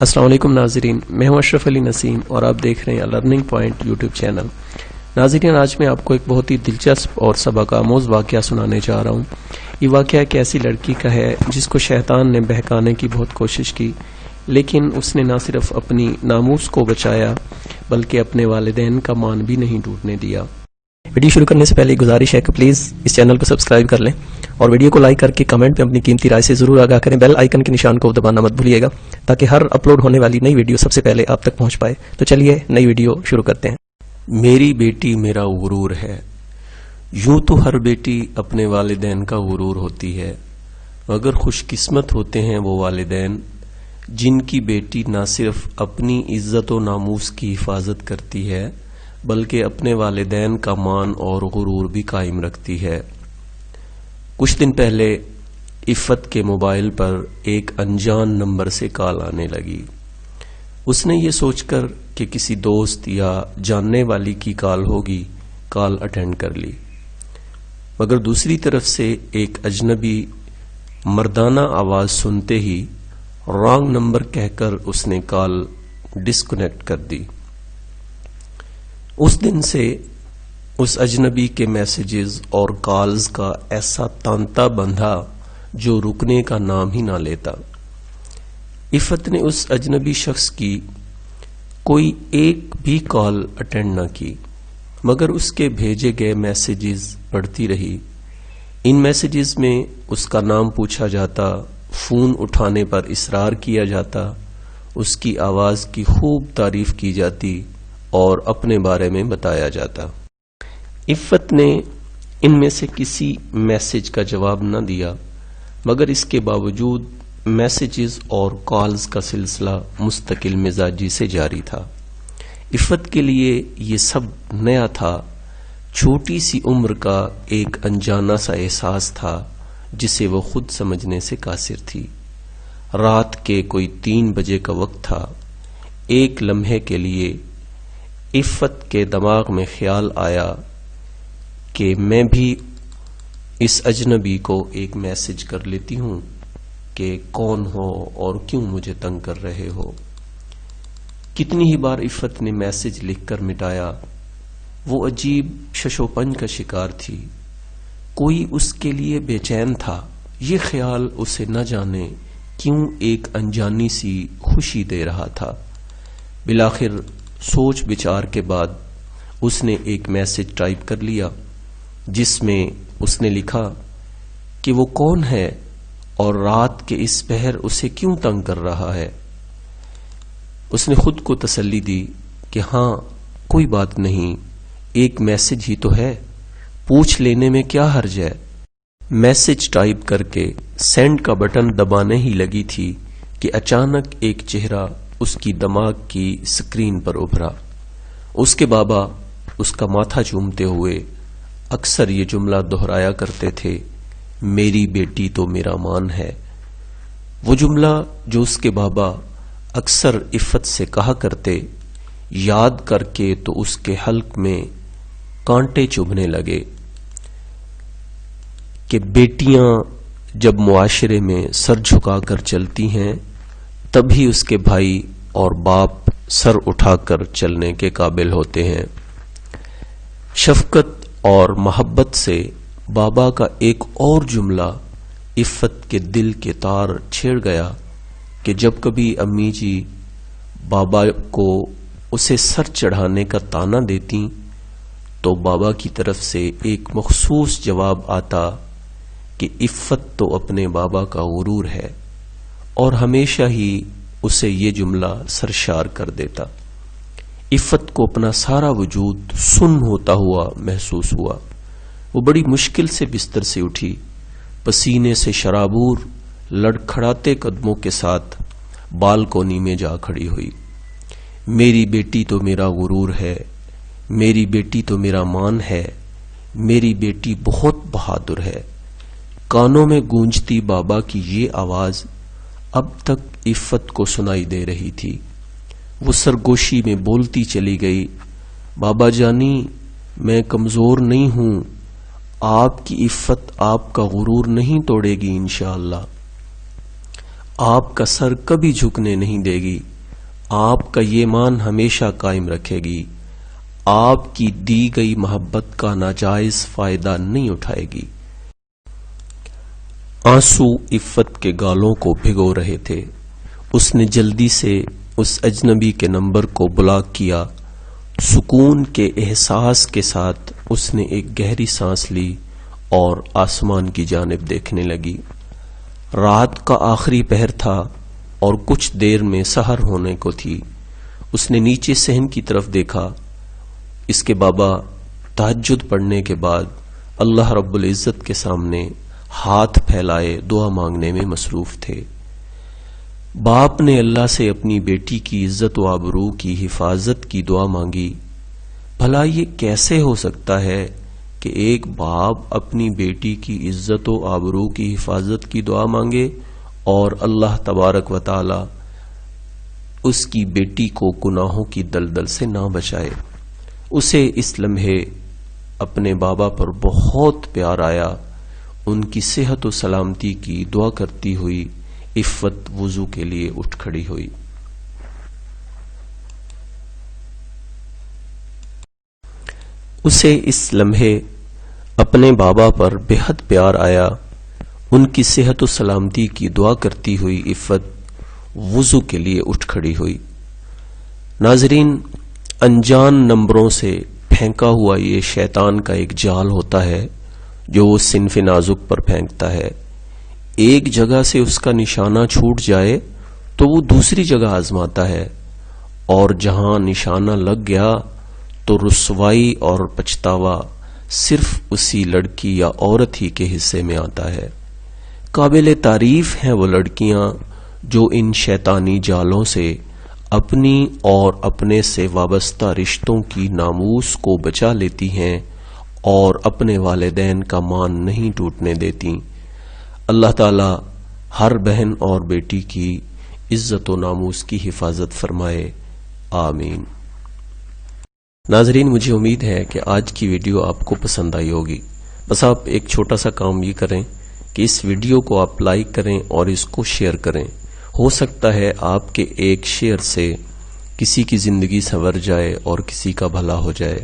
السلام علیکم ناظرین، میں ہوں اشرف علی نسیم اور آپ دیکھ رہے ہیں لرننگ پوائنٹ یوٹیوب چینل۔ ناظرین، آج میں آپ کو ایک بہت ہی دلچسپ اور سبق آموز واقعہ سنانے جا رہا ہوں۔ یہ واقعہ ایک ایسی لڑکی کا ہے جس کو شیطان نے بہکانے کی بہت کوشش کی، لیکن اس نے نہ صرف اپنی ناموس کو بچایا بلکہ اپنے والدین کا مان بھی نہیں ٹوٹنے دیا۔ ویڈیو شروع کرنے سے پہلے گزارش ہے کہ پلیز اس چینل کو سبسکرائب کر لیں اور ویڈیو کو لائک کر کے کمنٹ میں اپنی قیمتی رائے سے ضرور آگاہ کریں۔ بیل آئیکن کے نشان کو دبانا مت بھولیے گا تاکہ ہر اپلوڈ ہونے والی نئی ویڈیو سب سے پہلے آپ تک پہنچ پائے۔ تو چلیے نئی ویڈیو شروع کرتے ہیں۔ میری بیٹی میرا غرور ہے۔ یوں تو ہر بیٹی اپنے والدین کا غرور ہوتی ہے، مگر خوش قسمت ہوتے ہیں وہ والدین جن کی بیٹی نہ صرف اپنی عزت و ناموس کی حفاظت کرتی ہے بلکہ اپنے والدین کا مان اور غرور بھی قائم رکھتی ہے۔ کچھ دن پہلے عفت کے موبائل پر ایک انجان نمبر سے کال آنے لگی۔ اس نے یہ سوچ کر کہ کسی دوست یا جاننے والی کی کال ہوگی، کال اٹینڈ کر لی، مگر دوسری طرف سے ایک اجنبی مردانہ آواز سنتے ہی رانگ نمبر کہہ کر اس نے کال ڈسکنیکٹ کر دی۔ اس دن سے اس اجنبی کے میسیجز اور کالز کا ایسا تانتا بندھا جو رکنے کا نام ہی نہ لیتا۔ عفت نے اس اجنبی شخص کی کوئی ایک بھی کال اٹینڈ نہ کی، مگر اس کے بھیجے گئے میسیجز پڑھتی رہی۔ ان میسیجز میں اس کا نام پوچھا جاتا، فون اٹھانے پر اصرار کیا جاتا، اس کی آواز کی خوب تعریف کی جاتی اور اپنے بارے میں بتایا جاتا۔ عفت نے ان میں سے کسی میسج کا جواب نہ دیا، مگر اس کے باوجود میسیجز اور کالز کا سلسلہ مستقل مزاجی سے جاری تھا۔ عفت کے لیے یہ سب نیا تھا، چھوٹی سی عمر کا ایک انجانا سا احساس تھا جسے وہ خود سمجھنے سے قاصر تھی۔ رات کے کوئی 3 بجے کا وقت تھا۔ ایک لمحے کے لیے عفت کے دماغ میں خیال آیا کہ میں بھی اس اجنبی کو ایک میسج کر لیتی ہوں کہ کون ہو اور کیوں مجھے تنگ کر رہے ہو۔ کتنی ہی بار عفت نے میسج لکھ کر مٹایا۔ وہ عجیب شش و پنج کا شکار تھی۔ کوئی اس کے لیے بے چین تھا۔ یہ خیال اسے نہ جانے کیوں ایک انجانی سی خوشی دے رہا تھا۔ بالآخر سوچ بچار کے بعد اس نے ایک میسج ٹائپ کر لیا جس میں اس نے لکھا کہ وہ کون ہے اور رات کے اس پہر اسے کیوں تنگ کر رہا ہے۔ اس نے خود کو تسلی دی کہ ہاں کوئی بات نہیں، ایک میسج ہی تو ہے، پوچھ لینے میں کیا حرج ہے۔ میسج ٹائپ کر کے سینڈ کا بٹن دبانے ہی لگی تھی کہ اچانک ایک چہرہ اس کی دماغ کی سکرین پر ابھرا۔ اس کے بابا اس کا ماتھا چومتے ہوئے اکثر یہ جملہ دہرایا کرتے تھے، میری بیٹی تو میرا مان ہے۔ وہ جملہ جو اس کے بابا اکثر عفت سے کہا کرتے، یاد کر کے تو اس کے حلق میں کانٹے چبھنے لگے کہ بیٹیاں جب معاشرے میں سر جھکا کر چلتی ہیں تبھی اس کے بھائی اور باپ سر اٹھا کر چلنے کے قابل ہوتے ہیں۔ شفقت اور محبت سے بابا کا ایک اور جملہ عفت کے دل کے تار چھیڑ گیا کہ جب کبھی امی جی بابا کو اسے سر چڑھانے کا تانا دیتی تو بابا کی طرف سے ایک مخصوص جواب آتا کہ عفت تو اپنے بابا کا غرور ہے، اور ہمیشہ ہی اسے یہ جملہ سرشار کر دیتا۔ عفت کو اپنا سارا وجود سن ہوتا ہوا محسوس ہوا۔ وہ بڑی مشکل سے بستر سے اٹھی، پسینے سے شرابور لڑکھڑاتے قدموں کے ساتھ بالکونی میں جا کھڑی ہوئی۔ میری بیٹی تو میرا غرور ہے، میری بیٹی تو میرا مان ہے، میری بیٹی بہت بہادر ہے۔ کانوں میں گونجتی بابا کی یہ آواز اب تک عفت کو سنائی دے رہی تھی۔ وہ سرگوشی میں بولتی چلی گئی، بابا جانی میں کمزور نہیں ہوں، آپ کی عفت آپ کا غرور نہیں توڑے گی انشاءاللہ، آپ کا سر کبھی جھکنے نہیں دے گی۔ آپ کا یہ مان ہمیشہ قائم رکھے گی، آپ کی دی گئی محبت کا ناجائز فائدہ نہیں اٹھائے گی۔ آنسو عفت کے گالوں کو بھگو رہے تھے۔ اس نے جلدی سے اس اجنبی کے نمبر کو بلاک کیا۔ سکون کے احساس کے ساتھ اس نے ایک گہری سانس لی اور آسمان کی جانب دیکھنے لگی۔ رات کا آخری پہر تھا اور کچھ دیر میں سحر ہونے کو تھی۔ اس نے نیچے صحن کی طرف دیکھا۔ اس کے بابا تہجد پڑھنے کے بعد اللہ رب العزت کے سامنے ہاتھ پھیلائے دعا مانگنے میں مصروف تھے۔ باپ نے اللہ سے اپنی بیٹی کی عزت و آبرو کی حفاظت کی دعا مانگی۔ بھلا یہ کیسے ہو سکتا ہے کہ ایک باپ اپنی بیٹی کی عزت و آبرو کی حفاظت کی دعا مانگے اور اللہ تبارک و تعالی اس کی بیٹی کو گناہوں کی دلدل سے نہ بچائے۔ اسے اس لمحے اپنے بابا پر بہت پیار آیا۔ ان کی صحت و سلامتی کی دعا کرتی ہوئی عفت وضو کے لیے اٹھ کھڑی ہوئی۔ اسے اس لمحے اپنے بابا پر بے حد پیار آیا۔ ان کی صحت و سلامتی کی دعا کرتی ہوئی عفت وضو کے لیے اٹھ کھڑی ہوئی۔ ناظرین، انجان نمبروں سے پھینکا ہوا یہ شیطان کا ایک جال ہوتا ہے جو وہ صنف نازک پر پھینکتا ہے۔ ایک جگہ سے اس کا نشانہ چھوٹ جائے تو وہ دوسری جگہ آزماتا ہے، اور جہاں نشانہ لگ گیا تو رسوائی اور پچھتاوا صرف اسی لڑکی یا عورت ہی کے حصے میں آتا ہے۔ قابل تعریف ہیں وہ لڑکیاں جو ان شیطانی جالوں سے اپنی اور اپنے سے وابستہ رشتوں کی ناموس کو بچا لیتی ہیں اور اپنے والدین کا مان نہیں ٹوٹنے دیتی۔ اللہ تعالی ہر بہن اور بیٹی کی عزت و ناموس کی حفاظت فرمائے، آمین۔ ناظرین، مجھے امید ہے کہ آج کی ویڈیو آپ کو پسند آئی ہوگی۔ بس آپ ایک چھوٹا سا کام یہ کریں کہ اس ویڈیو کو آپ لائک کریں اور اس کو شیئر کریں۔ ہو سکتا ہے آپ کے ایک شیئر سے کسی کی زندگی سنور جائے اور کسی کا بھلا ہو جائے۔